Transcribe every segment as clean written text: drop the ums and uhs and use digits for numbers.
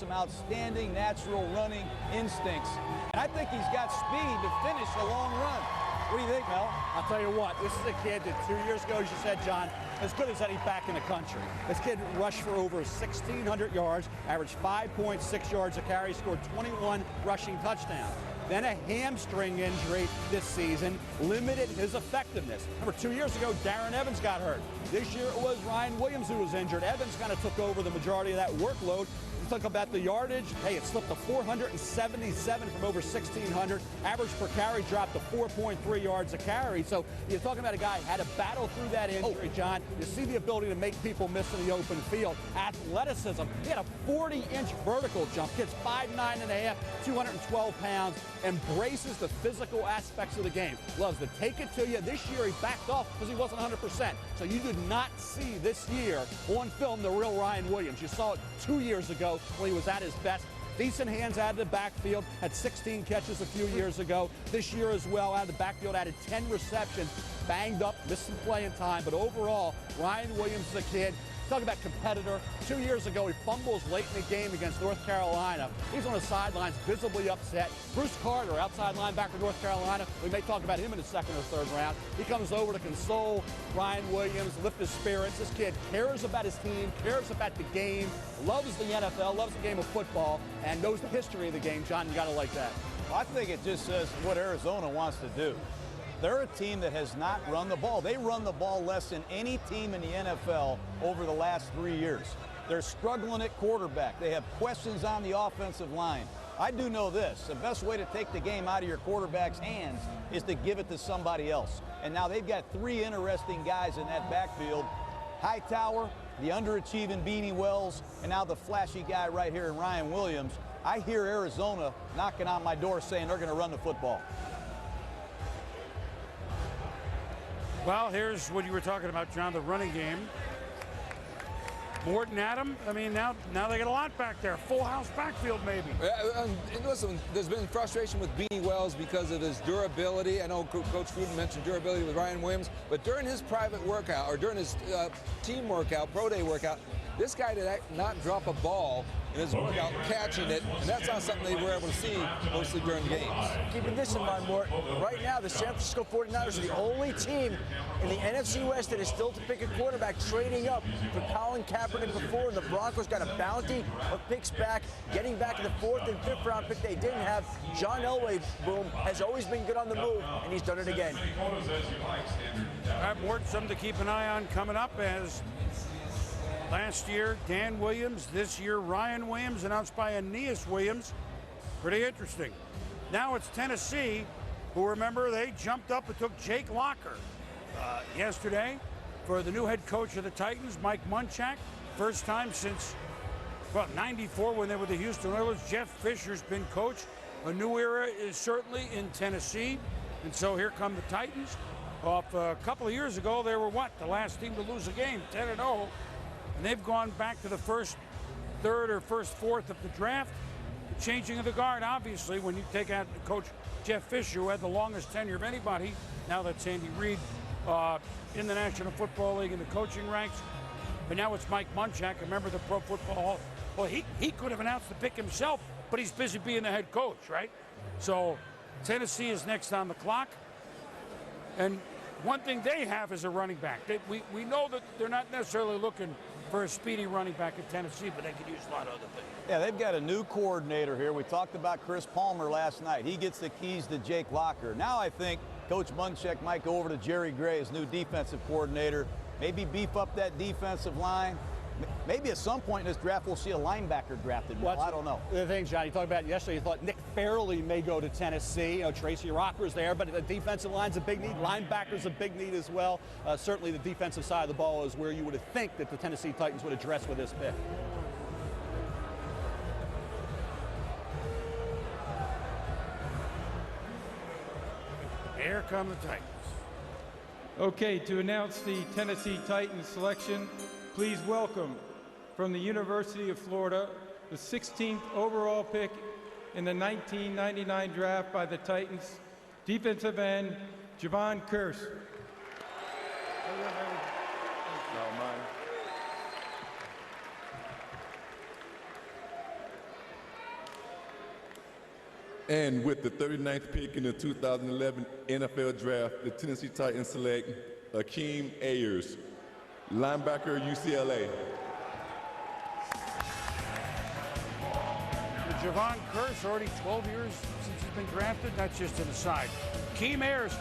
some outstanding natural running instincts. And I think he's got speed to finish a long run. What do you think, Mel? I'll tell you what, this is a kid that 2 years ago, as you said, John, as good as any back in the country. This kid rushed for over 1,600 yards, averaged 5.6 yards a carry, scored 21 rushing touchdowns. Then a hamstring injury this season limited his effectiveness. Remember, 2 years ago, Darren Evans got hurt. This year it was Ryan Williams who was injured. Evans kind of took over the majority of that workload. Talk about the yardage. Hey, it slipped to 477 from over 1,600. Average per carry dropped to 4.3 yards a carry. So you're talking about a guy who had to battle through that injury, John. You see the ability to make people miss in the open field. Athleticism. He had a 40-inch vertical jump. Kid's 5'9.5", 212 pounds. Embraces the physical aspects of the game. Loves to take it to you. This year he backed off because he wasn't 100%. So you did not see this year on film the real Ryan Williams. You saw it 2 years ago when he was at his best. Decent hands out of the backfield, had 16 catches a few years ago. This year as well, out of the backfield, added 10 receptions, banged up, missed some playing time, but overall, Ryan Williams is a kid. Talk about competitor. 2 years ago, he fumbles late in the game against North Carolina. He's on the sidelines, visibly upset. Bruce Carter, outside linebacker, North Carolina. We may talk about him in the second or third round. He comes over to console Ryan Williams, lift his spirits. This kid cares about his team, cares about the game, loves the NFL, loves the game of football, and knows the history of the game. John, you got to like that. Well, I think it just says what Arizona wants to do. They're a team that has not run the ball. They run the ball less than any team in the NFL over the last 3 years. They're struggling at quarterback. They have questions on the offensive line. I do know this. The best way to take the game out of your quarterback's hands is to give it to somebody else. And now they've got three interesting guys in that backfield. Hightower, the underachieving Beanie Wells, and now the flashy guy right here in Ryan Williams. I hear Arizona knocking on my door saying they're going to run the football. Well, here's what you were talking about, John, the running game. Morton Adam, I mean, now they get a lot back there. Full house backfield, maybe. Listen, there's been frustration with Beanie Wells because of his durability. I know Coach Gruden mentioned durability with Ryan Williams, but during his private workout, or during his team workout, pro day workout, this guy did not drop a ball in his workout, catching it, and that's not something they were able to see mostly during games. Keeping this in mind, Mort, right now the San Francisco 49ers are the only team in the NFC West that is still to pick a quarterback, trading up for Colin Kaepernick before, and the Broncos got a bounty of picks back, getting back in the 4th and 5th round pick they didn't have. John Elway, boom, has always been good on the move, and he's done it again. All right, Mort, something to keep an eye on coming up as last year, Dan Williams. This year, Ryan Williams, announced by Aeneas Williams. Pretty interesting. Now it's Tennessee, who, remember, they jumped up and took Jake Locker yesterday for the new head coach of the Titans, Mike Munchak. First time since, well, '94 when they were the Houston Oilers. Jeff Fisher's been coach. A new era is certainly in Tennessee. And so here come the Titans. Off a couple of years ago, they were what? The last team to lose a game, 10-0. And they've gone back to the first third or first fourth of the draft. The changing of the guard, obviously, when you take out Coach Jeff Fisher, who had the longest tenure of anybody. Now that's Andy Reid in the National Football League in the coaching ranks. But now it's Mike Munchak, a member of the Pro Football Hall. Well, he could have announced the pick himself, but he's busy being the head coach, right? So Tennessee is next on the clock. And one thing they have is a running back. We know that they're not necessarily looking for a speedy running back in Tennessee, but they could use a lot of other things. Yeah, they've got a new coordinator here. We talked about Chris Palmer last night. He gets the keys to Jake Locker. Now I think Coach Munchak might go over to Jerry Gray, his new defensive coordinator, maybe beef up that defensive line. Maybe at some point in this draft we'll see a linebacker drafted. Well, I don't know. The thing, John, you talked about yesterday, you thought Nick Fairley may go to Tennessee. You know, Tracy Rocker's there, but the defensive line's a big need. Linebacker's a big need as well. Certainly the defensive side of the ball is where you would think that the Tennessee Titans would address with this pick. Here come the Titans. Okay, to announce the Tennessee Titans selection, please welcome from the University of Florida, the 16th overall pick in the 1999 draft by the Titans, defensive end, Javon Kearse. And with the 39th pick in the 2011 NFL Draft, the Tennessee Titans select Akeem Ayers, linebacker, UCLA. Javon Curse, already 12 years since he's been drafted. That's just an aside. Akeem Ayers,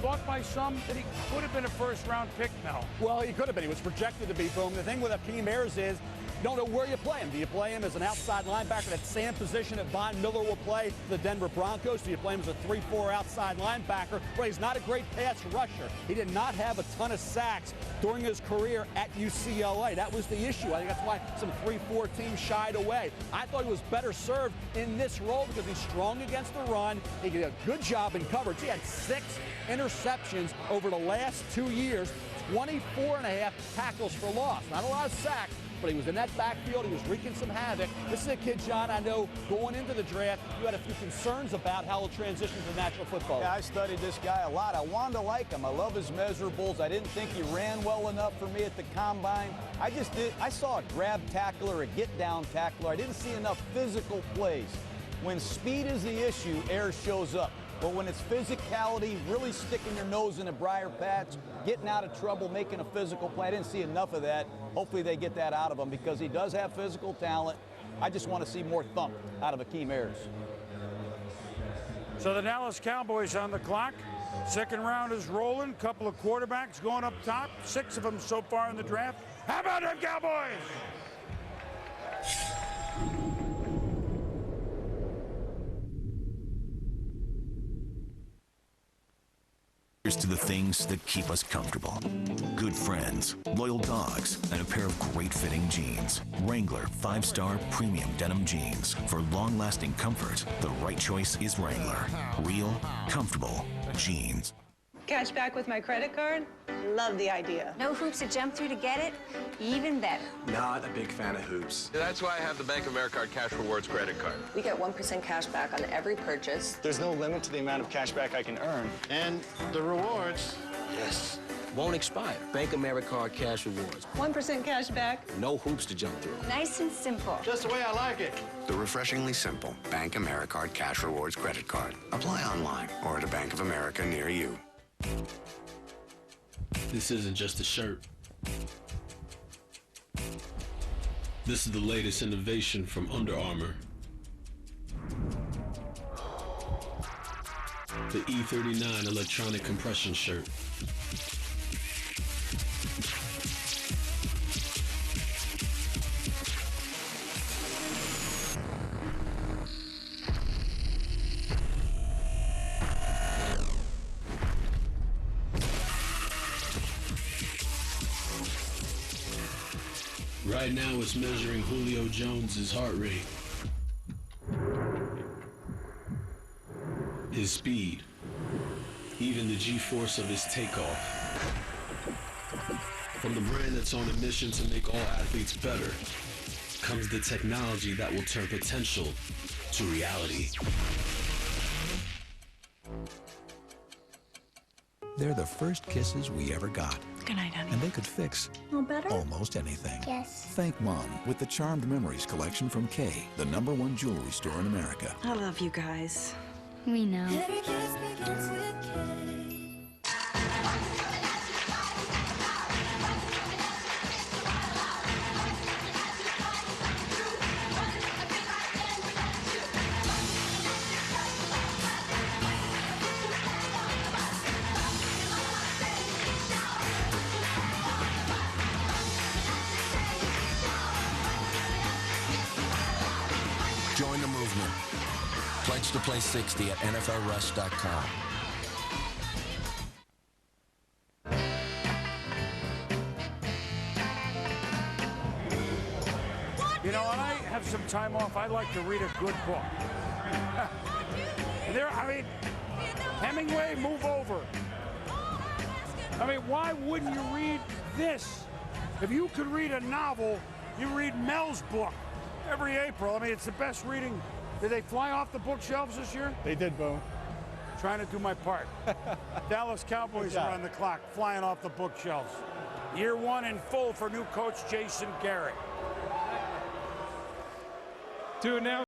thought by some that he could have been a first-round pick now. Well, he could have been. He was projected to be, Boom. The thing with Akeem Ayers is, you don't know where you play him. Do you play him as an outside linebacker, that same position that Von Miller will play for the Denver Broncos? Do you play him as a 3-4 outside linebacker? Well, he's not a great pass rusher. He did not have a ton of sacks during his career at UCLA. That was the issue. I think that's why some 3-4 teams shied away. I thought he was better served in this role because he's strong against the run. He did a good job in coverage. He had 6 interceptions over the last 2 years, 24.5 tackles for loss. Not a lot of sacks, but he was in that backfield. He was wreaking some havoc. This is a kid, John, I know going into the draft, you had a few concerns about how he'll transition to natural football. Yeah, I studied this guy a lot. I wanted to like him. I love his measurables. I didn't think he ran well enough for me at the combine. I saw a grab tackler, a get down tackler. I didn't see enough physical plays. When speed is the issue, Ayers shows up. But when it's physicality, really sticking your nose in a briar patch, getting out of trouble, making a physical play, I didn't see enough of that. Hopefully they get that out of him because he does have physical talent. I just want to see more thump out of Akeem Ayers. So the Dallas Cowboys on the clock. Second round is rolling. Couple of quarterbacks going up top. 6 of them so far in the draft. How about them Cowboys? Here's to the things that keep us comfortable. Good friends, loyal dogs, and a pair of great-fitting jeans. Wrangler 5-star premium denim jeans. For long-lasting comfort, the right choice is Wrangler. Real, comfortable jeans. Cash back with my credit card? Love the idea. No hoops to jump through to get it? Even better. Not a big fan of hoops. That's why I have the Bank of America Cash Rewards credit card. We get 1% cash back on every purchase. There's no limit to the amount of cash back I can earn. And the rewards, yes, won't expire. Bank of America Cash Rewards. 1% cash back. No hoops to jump through. Nice and simple. Just the way I like it. The refreshingly simple Bank America Cash Rewards credit card. Apply online or at a Bank of America near you. This isn't just a shirt. This is the latest innovation from Under Armour. The E39 electronic compression shirt. Right now it's measuring Julio Jones's heart rate, his speed, even the G-force of his takeoff. From the brand that's on a mission to make all athletes better, comes the technology that will turn potential to reality. They're the first kisses we ever got. Good night, honey. And they could fix almost anything. Yes. Thank Mom with the Charmed Memories collection from Kay, the #1 jewelry store in America. I love you guys. We know. Every kiss begins with K. Join the movement. Pledge to play 60 at NFLRush.com. You know, when I have some time off, I like to read a good book. Hemingway, move over. I mean, why wouldn't you read this? If you could read a novel, you read Mel's book every April. I mean, it's the best reading. Did they fly off the bookshelves this year? They did, Bo. Trying to do my part. Dallas Cowboys are on the clock, flying off the bookshelves. Year 1 in full for new coach Jason Garrett. To announce